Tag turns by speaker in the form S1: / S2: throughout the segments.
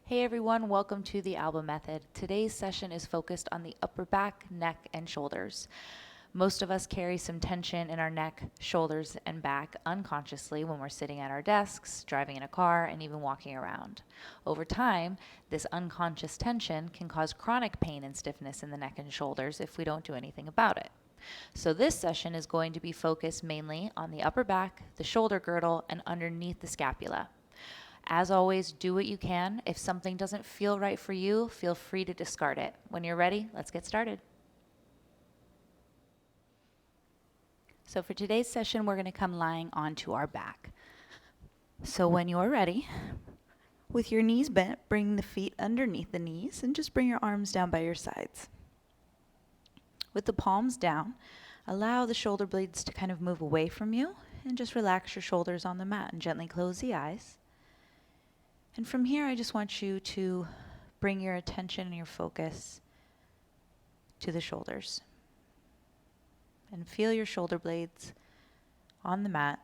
S1: Hey everyone, welcome to the Alba Method. Today's session is focused on the upper back, neck, and shoulders. Most of us carry some tension in our neck, shoulders, and back unconsciously when we're sitting at our desks, driving in a car, and even walking around. Over time, this unconscious tension can cause chronic pain and stiffness in the neck and shoulders if we don't do anything about it. So this session is going to be focused mainly on the upper back, the shoulder girdle, and underneath the scapula. As always, do what you can. If something doesn't feel right for you, feel free to discard it. When you're ready, let's get started. So for today's session, we're going to come lying onto our back. So when you're ready, with your knees bent, bring the feet underneath the knees and just bring your arms down by your sides. With the palms down, allow the shoulder blades to kind of move away from you and just relax your shoulders on the mat and gently close the eyes. And from here, I just want you to bring your attention and your focus to the shoulders. And feel your shoulder blades on the mat.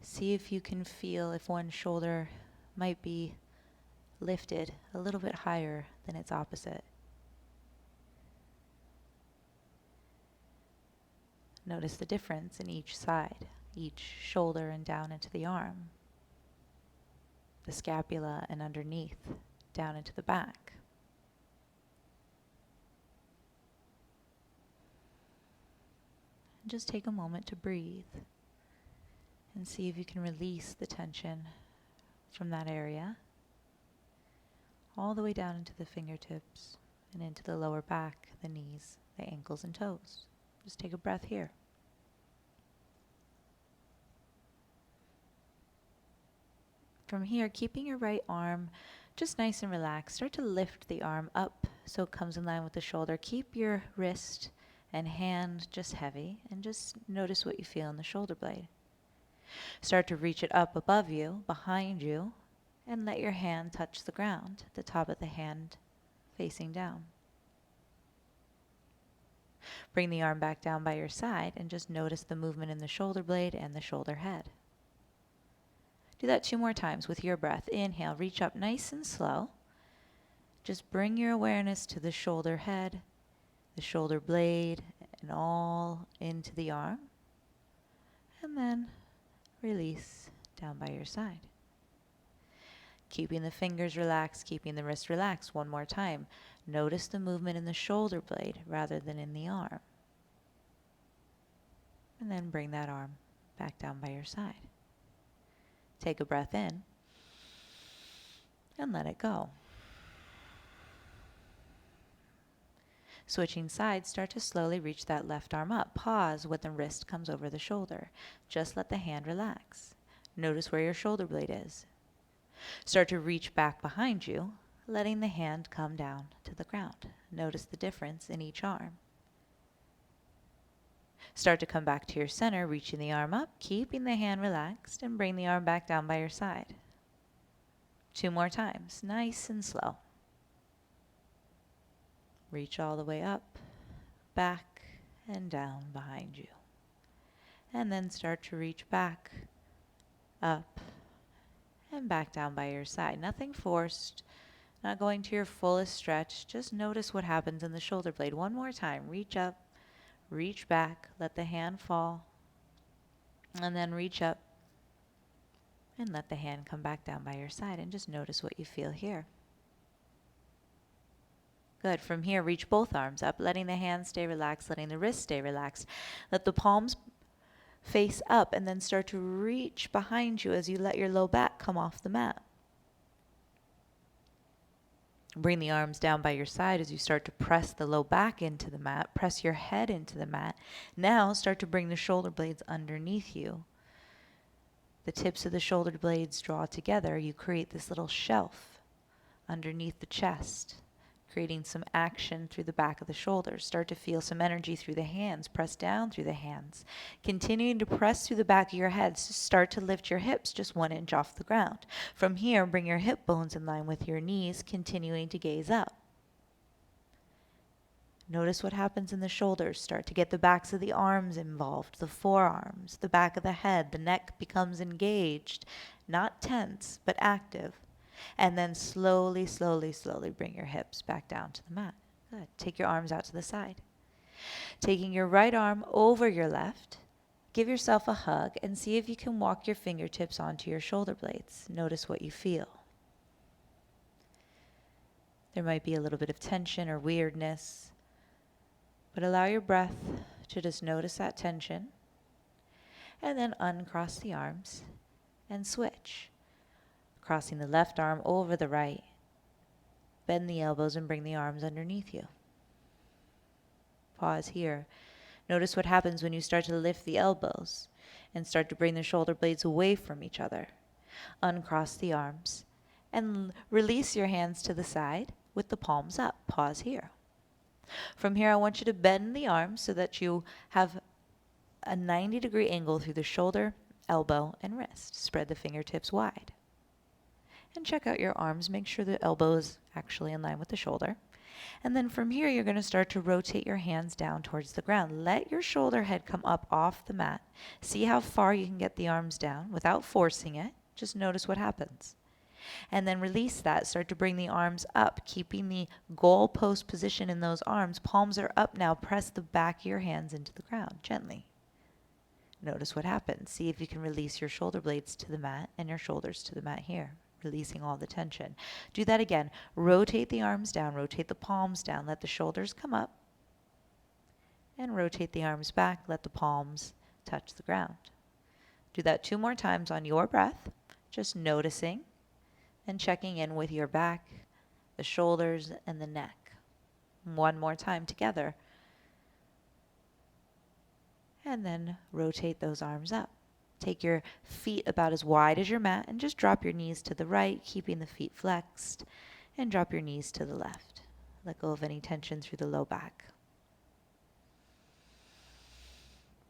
S1: See if you can feel if one shoulder might be lifted a little bit higher than its opposite. Notice the difference in each side, each shoulder and down into the arm, the scapula and underneath, down into the back. And just take a moment to breathe and see if you can release the tension from that area all the way down into the fingertips and into the lower back, the knees, the ankles and toes. Just take a breath here. From here, keeping your right arm just nice and relaxed, start to lift the arm up so it comes in line with the shoulder. Keep your wrist and hand just heavy and just notice what you feel in the shoulder blade. Start to reach it up above you, behind you, and let your hand touch the ground, the top of the hand facing down. Bring the arm back down by your side and just notice the movement in the shoulder blade and the shoulder head. Do that 2 more times with your breath. Inhale, reach up nice and slow. Just bring your awareness to the shoulder head, the shoulder blade, and all into the arm. And then release down by your side. Keeping the fingers relaxed, keeping the wrist relaxed. 1 more time. Notice the movement in the shoulder blade rather than in the arm. And then bring that arm back down by your side. Take a breath in and let it go. Switching sides, start to slowly reach that left arm up. Pause when the wrist comes over the shoulder. Just let the hand relax. Notice where your shoulder blade is. Start to reach back behind you, letting the hand come down to the ground. Notice the difference in each arm. Start to come back to your center, reaching the arm up, keeping the hand relaxed, and bring the arm back down by your side. 2 more times, nice and slow. Reach all the way up, back, and down behind you. And then start to reach back, up, and back down by your side. Nothing forced, not going to your fullest stretch. Just notice what happens in the shoulder blade. 1 more time, reach up, reach back, let the hand fall, and then reach up and let the hand come back down by your side and just notice what you feel here. Good. From here, reach both arms up, letting the hand stay relaxed, letting the wrist stay relaxed. Let the palms face up and then start to reach behind you as you let your low back come off the mat. Bring the arms down by your side as you start to press the low back into the mat. Press your head into the mat. Now start to bring the shoulder blades underneath you. The tips of the shoulder blades draw together. You create this little shelf underneath the chest, creating some action through the back of the shoulders. Start to feel some energy through the hands. Press down through the hands. Continuing to press through the back of your head. Start to lift your hips just 1 inch off the ground. From here, bring your hip bones in line with your knees, continuing to gaze up. Notice what happens in the shoulders. Start to get the backs of the arms involved, the forearms, the back of the head. The neck becomes engaged, not tense, but active. And then slowly, slowly, slowly bring your hips back down to the mat. Good. Take your arms out to the side. Taking your right arm over your left, give yourself a hug and see if you can walk your fingertips onto your shoulder blades. Notice what you feel. There might be a little bit of tension or weirdness, but allow your breath to just notice that tension, and then uncross the arms and switch. Crossing the left arm over the right, bend the elbows and bring the arms underneath you. Pause here. Notice what happens when you start to lift the elbows and start to bring the shoulder blades away from each other. Uncross the arms and release your hands to the side with the palms up. Pause here. From here, I want you to bend the arms so that you have a 90-degree angle through the shoulder, elbow, and wrist. Spread the fingertips wide. And check out your arms. Make sure the elbow is actually in line with the shoulder. And then from here, you're going to start to rotate your hands down towards the ground. Let your shoulder head come up off the mat. See how far you can get the arms down without forcing it. Just notice what happens. And then release that. Start to bring the arms up, keeping the goalpost position in those arms. Palms are up now. Press the back of your hands into the ground gently. Notice what happens. See if you can release your shoulder blades to the mat and your shoulders to the mat here, releasing all the tension. Do that again. Rotate the arms down. Rotate the palms down. Let the shoulders come up. And rotate the arms back. Let the palms touch the ground. Do that 2 more times on your breath, just noticing and checking in with your back, the shoulders, and the neck. 1 more time together. And then rotate those arms up. Take your feet about as wide as your mat and just drop your knees to the right, keeping the feet flexed, and drop your knees to the left. Let go of any tension through the low back.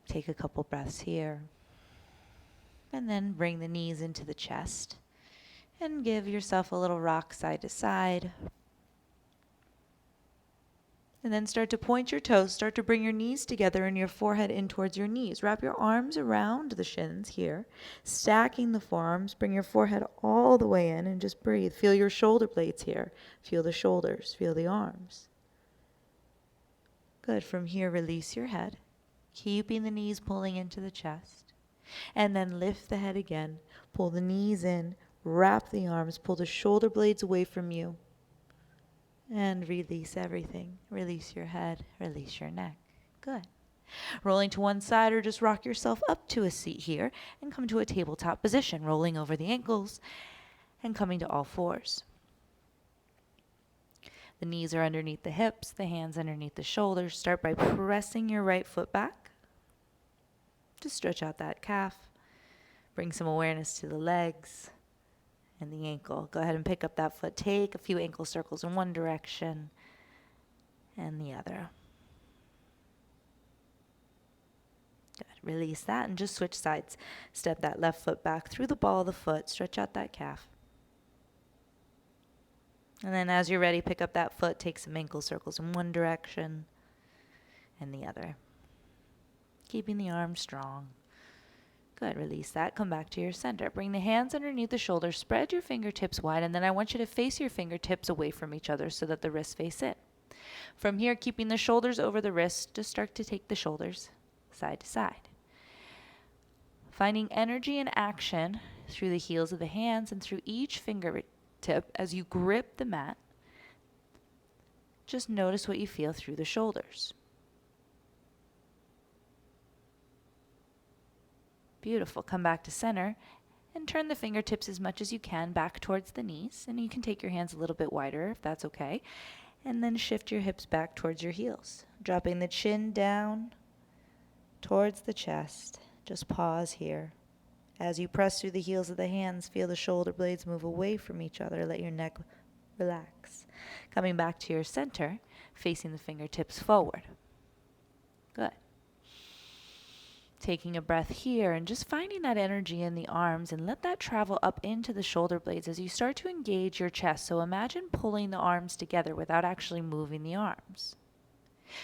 S1: Take a couple breaths here. And then bring the knees into the chest. And give yourself a little rock side to side. And then start to point your toes. Start to bring your knees together and your forehead in towards your knees. Wrap your arms around the shins here. Stacking the forearms. Bring your forehead all the way in and just breathe. Feel your shoulder blades here. Feel the shoulders. Feel the arms. Good. From here, release your head. Keeping the knees pulling into the chest. And then lift the head again. Pull the knees in. Wrap the arms, pull the shoulder blades away from you, and release everything. Release your head, release your neck. Good. Rolling to one side or just rock yourself up to a seat here and come to a tabletop position, rolling over the ankles and coming to all fours. The knees are underneath the hips, the hands underneath the shoulders. Start by pressing your right foot back. Just stretch out that calf. Bring some awareness to the legs and the ankle. Go ahead and pick up that foot. Take a few ankle circles in one direction and the other. Good. Release that and just switch sides. Step that left foot back through the ball of the foot. Stretch out that calf. And then as you're ready, pick up that foot. Take some ankle circles in one direction and the other. Keeping the arms strong. Good. Release that. Come back to your center. Bring the hands underneath the shoulders. Spread your fingertips wide, and then I want you to face your fingertips away from each other so that the wrists face in. From here, keeping the shoulders over the wrists, just start to take the shoulders side to side. Finding energy and action through the heels of the hands and through each fingertip as you grip the mat. Just notice what you feel through the shoulders. Beautiful. Come back to center and turn the fingertips as much as you can back towards the knees. And you can take your hands a little bit wider if that's okay. And then shift your hips back towards your heels. Dropping the chin down towards the chest. Just pause here. As you press through the heels of the hands, feel the shoulder blades move away from each other. Let your neck relax. Coming back to your center, facing the fingertips forward. Good. Taking a breath here and just finding that energy in the arms and let that travel up into the shoulder blades as you start to engage your chest. So imagine pulling the arms together without actually moving the arms.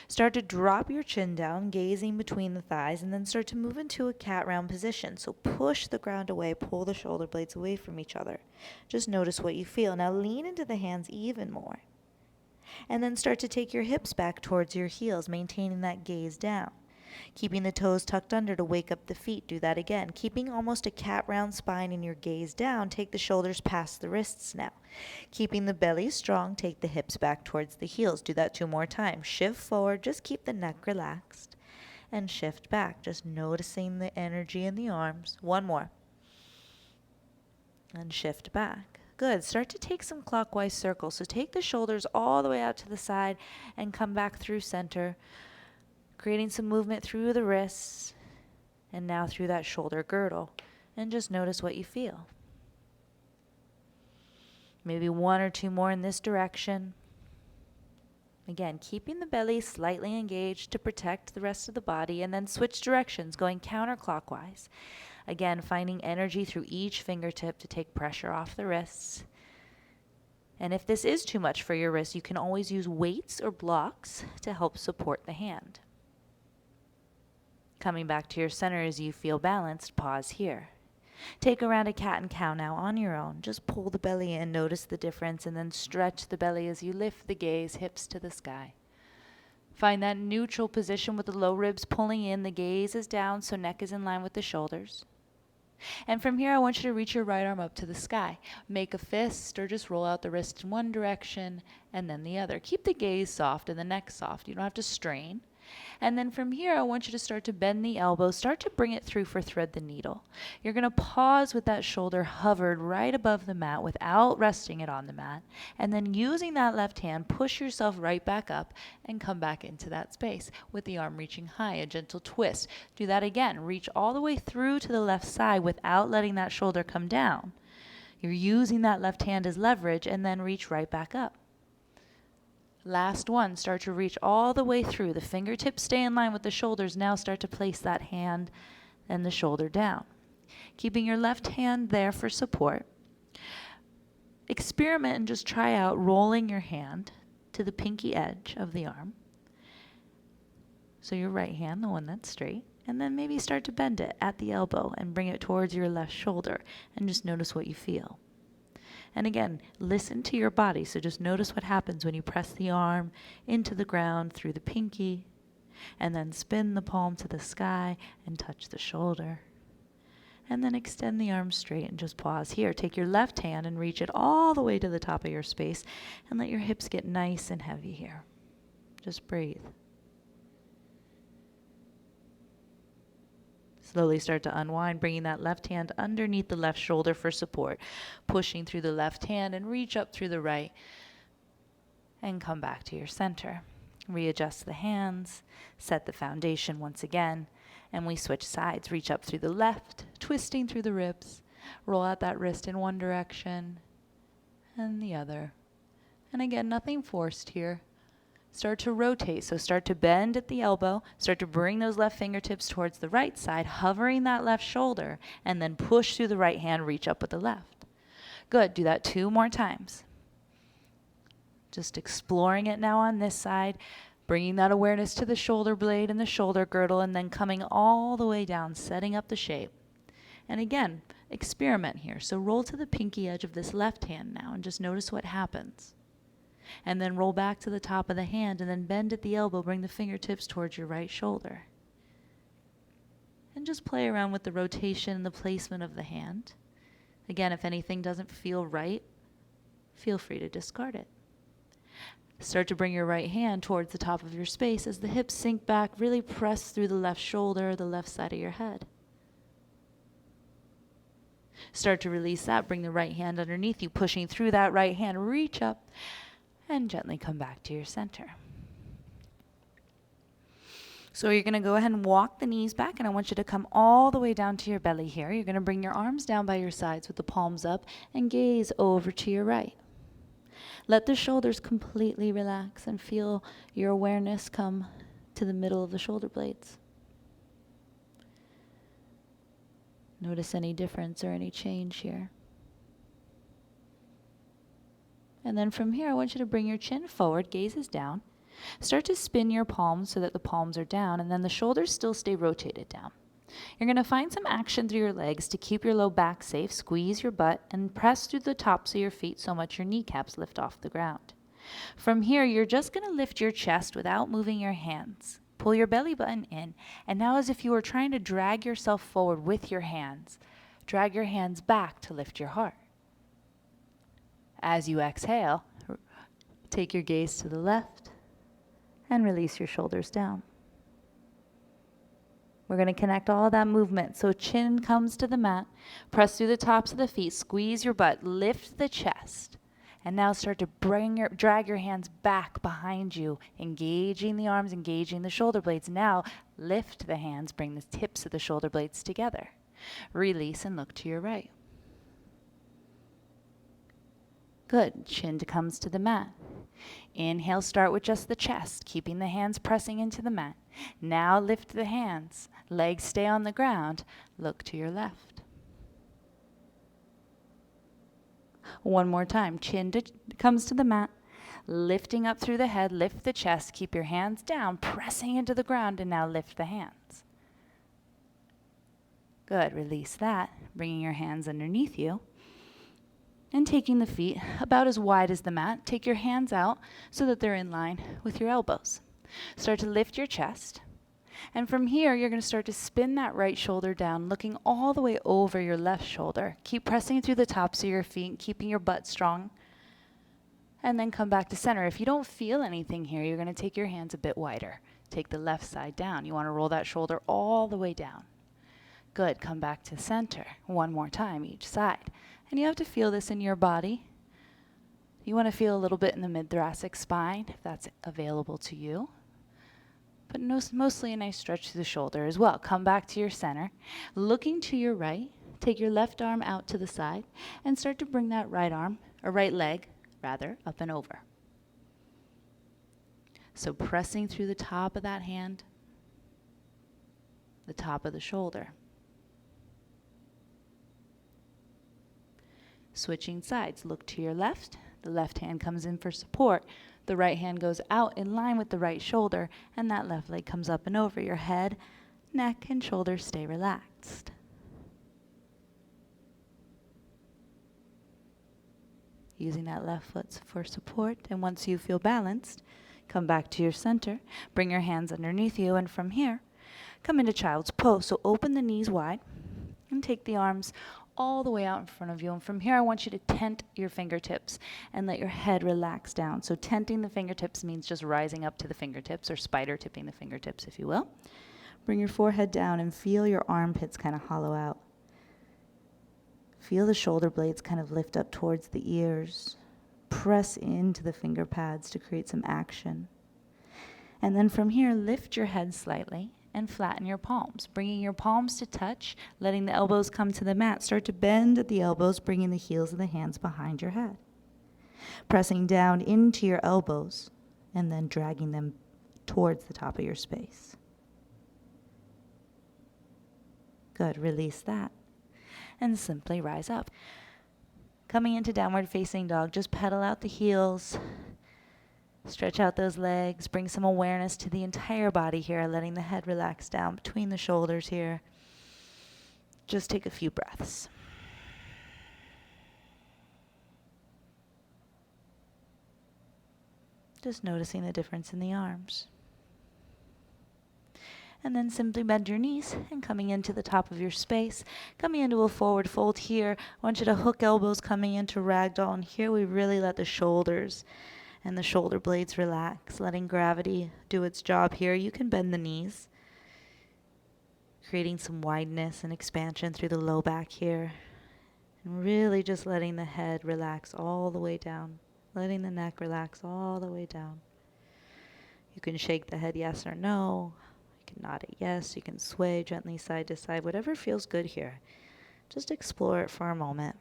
S1: Start to drop your chin down, gazing between the thighs, and then start to move into a cat round position. So push the ground away, pull the shoulder blades away from each other. Just notice what you feel. Now lean into the hands even more. And then start to take your hips back towards your heels, maintaining that gaze down. Keeping the toes tucked under to wake up the feet. Do that again. Keeping almost a cat round spine and your gaze down, take the shoulders past the wrists now. Keeping the belly strong, take the hips back towards the heels. Do that 2 more times. Shift forward, just keep the neck relaxed. And shift back, just noticing the energy in the arms. 1 more. And shift back. Good. Start to take some clockwise circles. So take the shoulders all the way out to the side and come back through center, creating some movement through the wrists and now through that shoulder girdle. And just notice what you feel. Maybe 1 or 2 more in this direction. Again, keeping the belly slightly engaged to protect the rest of the body, and then switch directions, going counterclockwise. Again, finding energy through each fingertip to take pressure off the wrists. And if this is too much for your wrists, you can always use weights or blocks to help support the hand. Coming back to your center as you feel balanced, pause here. Take around a cat and cow now on your own. Just pull the belly in, notice the difference, and then stretch the belly as you lift the gaze, hips to the sky. Find that neutral position with the low ribs pulling in, the gaze is down, so neck is in line with the shoulders. And from here, I want you to reach your right arm up to the sky. Make a fist or just roll out the wrist in one direction and then the other. Keep the gaze soft and the neck soft. You don't have to strain. And then from here, I want you to start to bend the elbow. Start to bring it through for thread the needle. You're going to pause with that shoulder hovered right above the mat without resting it on the mat. And then using that left hand, push yourself right back up and come back into that space with the arm reaching high, a gentle twist. Do that again. Reach all the way through to the left side without letting that shoulder come down. You're using that left hand as leverage and then reach right back up. Last one, start to reach all the way through. The fingertips stay in line with the shoulders. Now start to place that hand and the shoulder down. Keeping your left hand there for support. Experiment and just try out rolling your hand to the pinky edge of the arm. So your right hand, the one that's straight, and then maybe start to bend it at the elbow and bring it towards your left shoulder and just notice what you feel. And again, listen to your body. So just notice what happens when you press the arm into the ground through the pinky, and then spin the palm to the sky and touch the shoulder. And then extend the arm straight and just pause here. Take your left hand and reach it all the way to the top of your space and let your hips get nice and heavy here. Just breathe. Slowly start to unwind, bringing that left hand underneath the left shoulder for support. Pushing through the left hand and reach up through the right. And come back to your center. Readjust the hands, set the foundation once again, and we switch sides. Reach up through the left, twisting through the ribs. Roll out that wrist in one direction and the other. And again, nothing forced here. Start to rotate, so start to bend at the elbow, start to bring those left fingertips towards the right side, hovering that left shoulder, and then push through the right hand, reach up with the left. Good, do that 2 more times. Just exploring it now on this side, bringing that awareness to the shoulder blade and the shoulder girdle, and then coming all the way down, setting up the shape. And again, experiment here. So roll to the pinky edge of this left hand now, and just notice what happens. And then roll back to the top of the hand and then bend at the elbow, bring the fingertips towards your right shoulder. And just play around with the rotation and the placement of the hand. Again, if anything doesn't feel right, feel free to discard it. Start to bring your right hand towards the top of your space as the hips sink back, really press through the left shoulder, the left side of your head. Start to release that, bring the right hand underneath you, pushing through that right hand, reach up, and gently come back to your center. So you're going to go ahead and walk the knees back, and I want you to come all the way down to your belly here. You're going to bring your arms down by your sides with the palms up and gaze over to your right. Let the shoulders completely relax and feel your awareness come to the middle of the shoulder blades. Notice any difference or any change here. And then from here, I want you to bring your chin forward, gaze is down. Start to spin your palms so that the palms are down, and then the shoulders still stay rotated down. You're going to find some action through your legs to keep your low back safe. Squeeze your butt and press through the tops of your feet so much your kneecaps lift off the ground. From here, you're just going to lift your chest without moving your hands. Pull your belly button in, and now as if you were trying to drag yourself forward with your hands, drag your hands back to lift your heart. As you exhale, take your gaze to the left and release your shoulders down. We're going to connect all that movement. So chin comes to the mat, press through the tops of the feet, squeeze your butt, lift the chest. And now start to drag your hands back behind you, engaging the arms, engaging the shoulder blades. Now lift the hands, bring the tips of the shoulder blades together. Release and look to your right. Good. Chin comes to the mat. Inhale, start with just the chest, keeping the hands pressing into the mat. Now lift the hands. Legs stay on the ground. Look to your left. One more time. Chin comes to the mat. Lifting up through the head. Lift the chest. Keep your hands down, pressing into the ground, and now lift the hands. Good. Release that. Bringing your hands underneath you. And taking the feet about as wide as the mat, take your hands out so that they're in line with your elbows. Start to lift your chest. And from here, you're going to start to spin that right shoulder down, looking all the way over your left shoulder. Keep pressing through the tops of your feet, keeping your butt strong. And then come back to center. If you don't feel anything here, you're going to take your hands a bit wider. Take the left side down. You want to roll that shoulder all the way down. Good. Come back to center. One more time, each side. And you have to feel this in your body. You want to feel a little bit in the mid-thoracic spine, if that's available to you. But mostly a nice stretch to the shoulder as well. Come back to your center. Looking to your right, take your left arm out to the side and start to bring that right arm, or right leg, rather, up and over. So pressing through the top of that hand, the top of the shoulder. Switching sides, look to your left. The left hand comes in for support. The right hand goes out in line with the right shoulder, and that left leg comes up and over. Your head, neck, and shoulders stay relaxed. Using that left foot for support, and once you feel balanced, come back to your center. Bring your hands underneath you, and from here, come into child's pose. So open the knees wide, and take the arms all the way out in front of you. And from here, I want you to tent your fingertips and let your head relax down. So tenting the fingertips means just rising up to the fingertips, or spider tipping the fingertips, if you will. Bring your forehead down and feel your armpits kind of hollow out. Feel the shoulder blades kind of lift up towards the ears. Press into the finger pads to create some action. And then from here, lift your head slightly and flatten your palms, bringing your palms to touch, letting the elbows come to the mat. Start to bend at the elbows, bringing the heels of the hands behind your head. Pressing down into your elbows and then dragging them towards the top of your space. Good, release that. And simply rise up. Coming into downward facing dog, just pedal out the heels. Stretch out those legs, bring some awareness to the entire body here, letting the head relax down between the shoulders here. Just take a few breaths. Just noticing the difference in the arms. And then simply bend your knees and coming into the top of your space, coming into a forward fold here. I want you to hook elbows coming into ragdoll, and here we really let the shoulders and the shoulder blades relax, letting gravity do its job here. You can bend the knees, creating some wideness and expansion through the low back here. And really just letting the head relax all the way down, letting the neck relax all the way down. You can shake the head yes or no. You can nod it yes. You can sway gently side to side, whatever feels good here. Just explore it for a moment.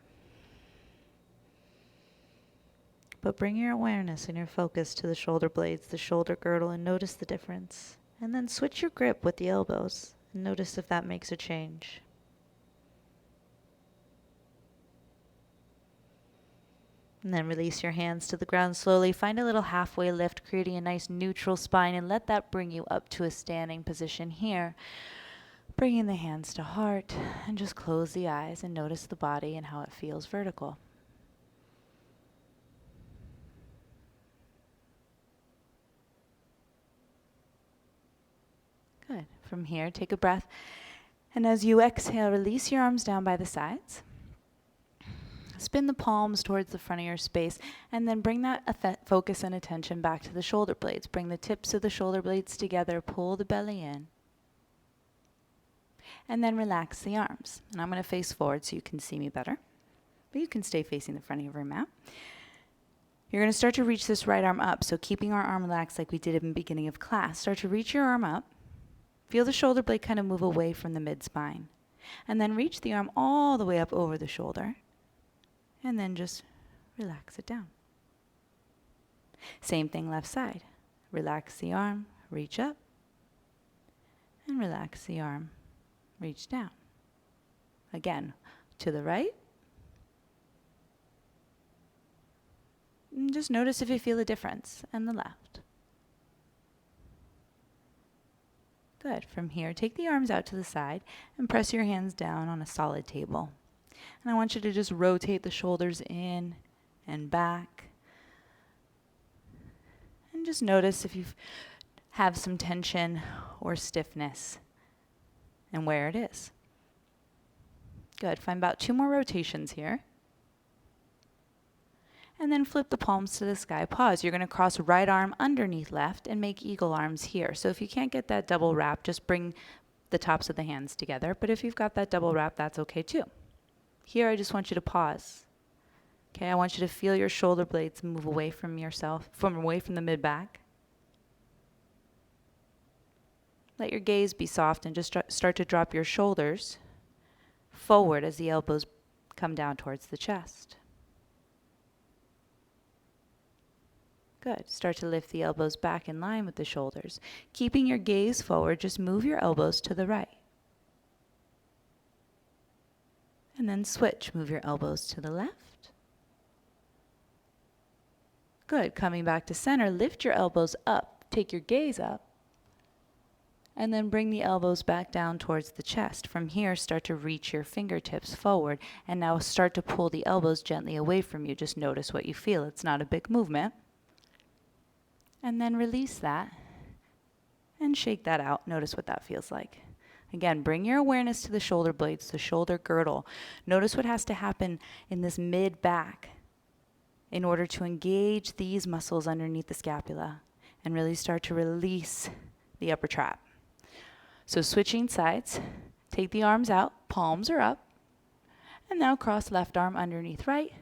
S1: But bring your awareness and your focus to the shoulder blades, the shoulder girdle, and notice the difference. And then switch your grip with the elbows and notice if that makes a change. And then release your hands to the ground slowly. Find a little halfway lift, creating a nice neutral spine, and let that bring you up to a standing position here. Bringing the hands to heart, and just close the eyes and notice the body and how it feels vertical. Good. From here, take a breath. And as you exhale, release your arms down by the sides. Spin the palms towards the front of your space, and then bring that focus and attention back to the shoulder blades. Bring the tips of the shoulder blades together, pull the belly in, and then relax the arms. And I'm going to face forward so you can see me better, but you can stay facing the front of your mat. You're going to start to reach this right arm up, so keeping our arm relaxed like we did in the beginning of class. Start to reach your arm up. Feel the shoulder blade kind of move away from the mid-spine, and then reach the arm all the way up over the shoulder. And then just relax it down. Same thing left side. Relax the arm, reach up, and relax the arm, reach down. Again, to the right. And just notice if you feel a difference, and the left. Good. From here, take the arms out to the side and press your hands down on a solid table. And I want you to just rotate the shoulders in and back. And just notice if you have some tension or stiffness and where it is. Good. Find about 2 more rotations here. And then flip the palms to the sky. Pause. You're going to cross right arm underneath left and make eagle arms here. So if you can't get that double wrap, just bring the tops of the hands together. But if you've got that double wrap, that's okay too. Here, I just want you to pause. Okay, I want you to feel your shoulder blades move away from yourself, away from the mid-back. Let your gaze be soft and just start to drop your shoulders forward as the elbows come down towards the chest. Good. Start to lift the elbows back in line with the shoulders. Keeping your gaze forward, just move your elbows to the right. And then switch. Move your elbows to the left. Good. Coming back to center, lift your elbows up. Take your gaze up. And then bring the elbows back down towards the chest. From here, start to reach your fingertips forward. And now start to pull the elbows gently away from you. Just notice what you feel. It's not a big movement. And then release that. And shake that out. Notice what that feels like. Again, bring your awareness to the shoulder blades, the shoulder girdle. Notice what has to happen in this mid-back in order to engage these muscles underneath the scapula and really start to release the upper trap. So switching sides, take the arms out, palms are up, and now cross left arm underneath right.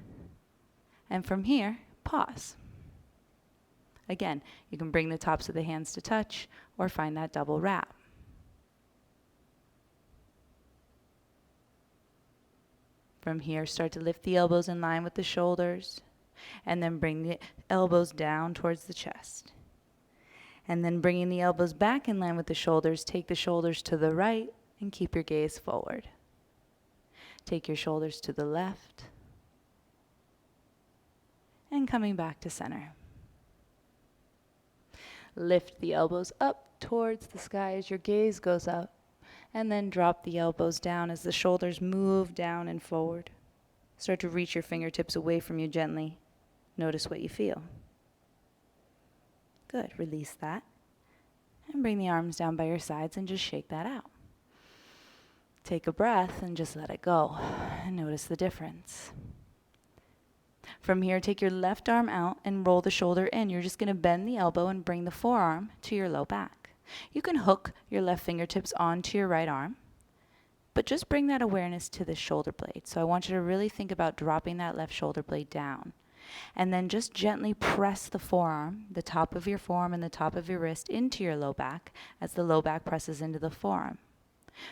S1: And from here, pause. Again, you can bring the tops of the hands to touch or find that double wrap. From here, start to lift the elbows in line with the shoulders, and then bring the elbows down towards the chest. And then bringing the elbows back in line with the shoulders, take the shoulders to the right and keep your gaze forward. Take your shoulders to the left, and coming back to center. Lift the elbows up towards the sky as your gaze goes up. And then drop the elbows down as the shoulders move down and forward. Start to reach your fingertips away from you gently. Notice what you feel. Good. Release that. And bring the arms down by your sides and just shake that out. Take a breath and just let it go. And notice the difference. From here, take your left arm out and roll the shoulder in. You're just going to bend the elbow and bring the forearm to your low back. You can hook your left fingertips onto your right arm, but just bring that awareness to the shoulder blade. So I want you to really think about dropping that left shoulder blade down. And then just gently press the forearm, the top of your forearm and the top of your wrist into your low back as the low back presses into the forearm.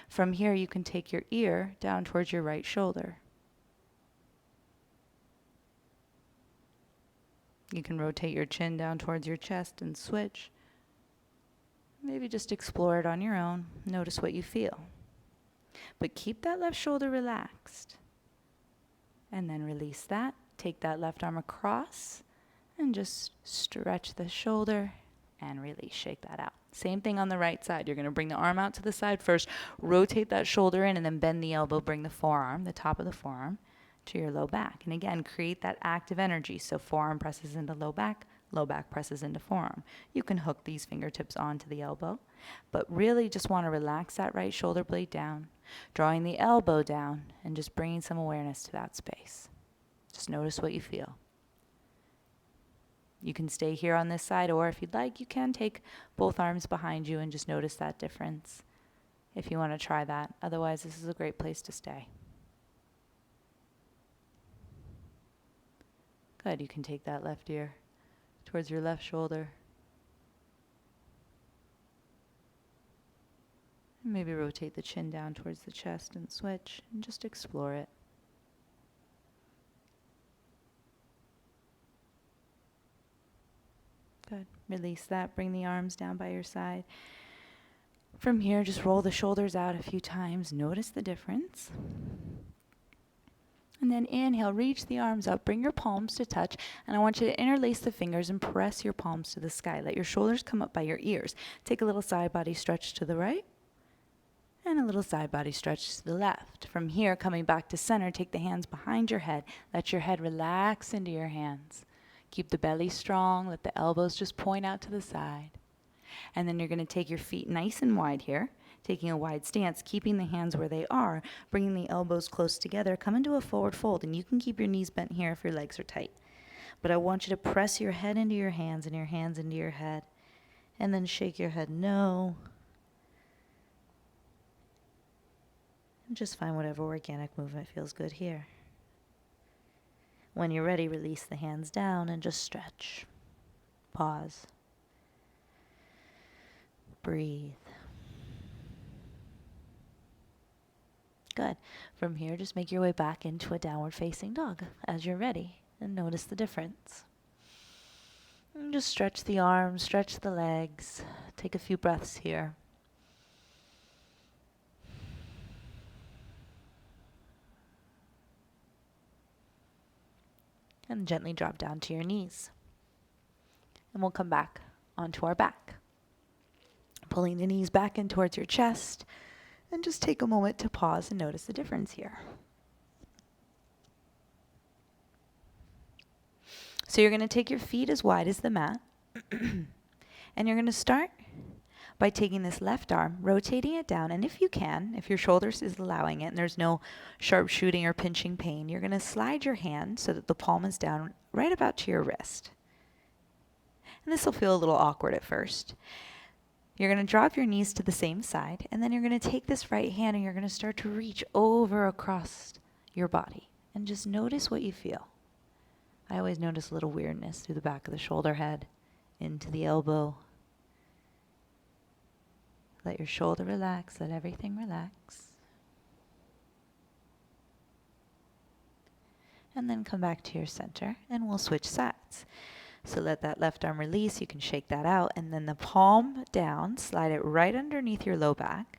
S1: From here, you can take your ear down towards your right shoulder. You can rotate your chin down towards your chest and switch. Maybe just explore it on your own. Notice what you feel. But keep that left shoulder relaxed. And then release that. take that left arm across and just stretch the shoulder and release. Shake that out. Same thing on the right side. You're going to bring the arm out to the side first, rotate that shoulder in, and then bend the elbow, bring the forearm, the top of the forearm, to your low back. And again, create that active energy. So forearm presses into low back presses into forearm. You can hook these fingertips onto the elbow, but really just want to relax that right shoulder blade down, drawing the elbow down, and just bringing some awareness to that space. Just notice what you feel. You can stay here on this side, or if you'd like, you can take both arms behind you and just notice that difference if you want to try that. Otherwise, this is a great place to stay. Good. You can take that left ear towards your left shoulder. And maybe rotate the chin down towards the chest and switch and just explore it. Good. Release that. Bring the arms down by your side. From here, just roll the shoulders out a few times. Notice the difference. And then inhale, reach the arms up, bring your palms to touch, and I want you to interlace the fingers and press your palms to the sky. Let your shoulders come up by your ears. Take a little side body stretch to the right, and a little side body stretch to the left. From here, coming back to center, take the hands behind your head. Let your head relax into your hands. Keep the belly strong, let the elbows just point out to the side. And then you're going to take your feet nice and wide here, taking a wide stance, keeping the hands where they are, bringing the elbows close together. Come into a forward fold, and you can keep your knees bent here if your legs are tight. But I want you to press your head into your hands and your hands into your head, and then shake your head no. And just find whatever organic movement feels good here. When you're ready, release the hands down and just stretch. Pause. Breathe. Good. From here, just make your way back into a downward facing dog as you're ready, and notice the difference. And just stretch the arms, stretch the legs. Take a few breaths here. And gently drop down to your knees. And we'll come back onto our back. Pulling the knees back in towards your chest. And just take a moment to pause and notice the difference here. So you're going to take your feet as wide as the mat. And you're going to start by taking this left arm, rotating it down. And if you can, if your shoulders is allowing it and there's no sharp shooting or pinching pain, you're going to slide your hand so that the palm is down right about to your wrist. And this will feel a little awkward at first. You're going to drop your knees to the same side, and then you're going to take this right hand and you're going to start to reach over across your body. And just notice what you feel. I always notice a little weirdness through the back of the shoulder head, into the elbow. Let your shoulder relax, let everything relax. And then come back to your center, and we'll switch sides. So let that left arm release, you can shake that out, and then the palm down, slide it right underneath your low back,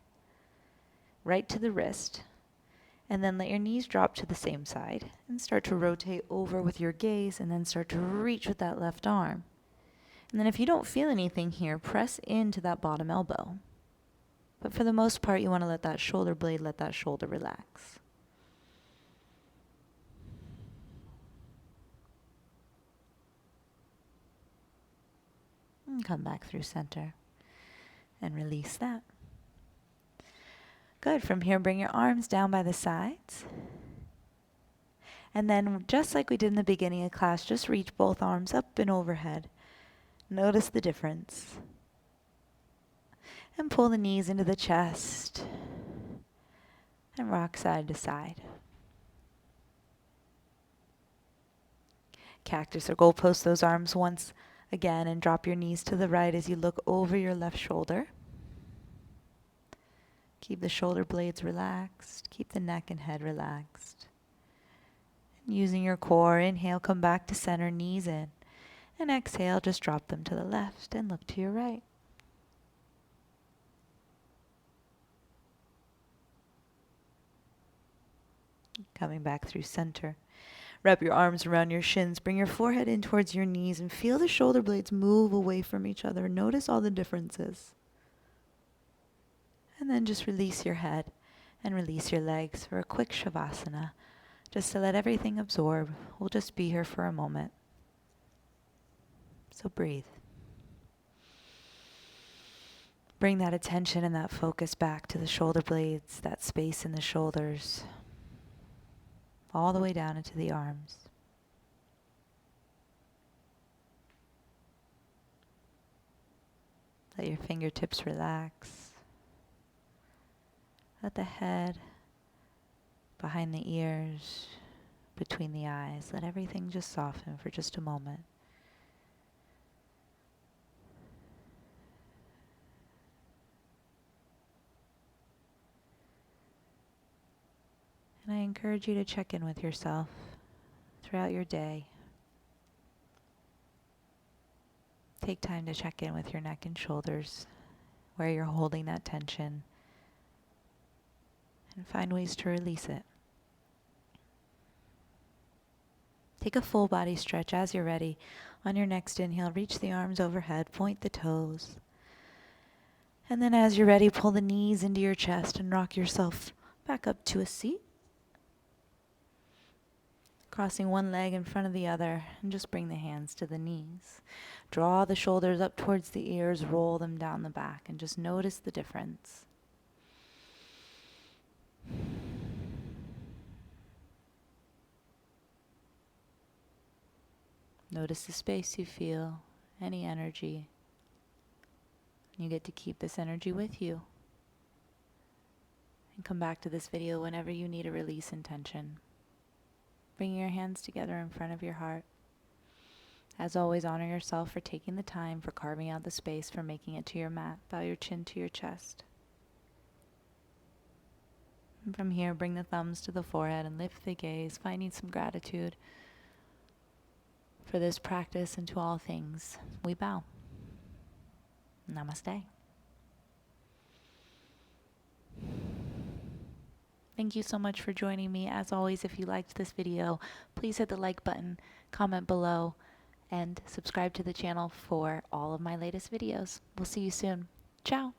S1: right to the wrist, and then let your knees drop to the same side, and start to rotate over with your gaze, and then start to reach with that left arm. And then if you don't feel anything here, press into that bottom elbow. But for the most part, you want to let that shoulder blade, let that shoulder relax. And come back through center and release that. Good. From here, bring your arms down by the sides. And then, just like we did in the beginning of class, just reach both arms up and overhead. Notice the difference. And pull the knees into the chest. And rock side to side. Cactus or goalpost those arms once again and drop your knees to the right as you look over your left shoulder. Keep the shoulder blades relaxed. Keep the neck and head relaxed. And using your core, inhale, come back to center, knees in. And exhale, just drop them to the left and look to your right. Coming back through center. Wrap your arms around your shins. Bring your forehead in towards your knees and feel the shoulder blades move away from each other. Notice all the differences. And then just release your head and release your legs for a quick Shavasana, just to let everything absorb. We'll just be here for a moment. So breathe. Bring that attention and that focus back to the shoulder blades, that space in the shoulders, all the way down into the arms. Let your fingertips relax. Let the head, behind the ears, between the eyes, let everything just soften for just a moment. And I encourage you to check in with yourself throughout your day. Take time to check in with your neck and shoulders, where you're holding that tension, and find ways to release it. Take a full body stretch as you're ready. On your next inhale, reach the arms overhead, point the toes. And then as you're ready, pull the knees into your chest and rock yourself back up to a seat. Crossing one leg in front of the other, and just bring the hands to the knees. Draw the shoulders up towards the ears, roll them down the back, and just notice the difference. Notice the space you feel, any energy. You get to keep this energy with you. And come back to this video whenever you need a release in tension. Bring your hands together in front of your heart. As always, honor yourself for taking the time, for carving out the space, for making it to your mat. Bow your chin to your chest. And from here, bring the thumbs to the forehead and lift the gaze, finding some gratitude for this practice and to all things. We bow. Namaste. Thank you so much for joining me. As always, if you liked this video, please hit the like button, comment below, and subscribe to the channel for all of my latest videos. We'll see you soon. Ciao.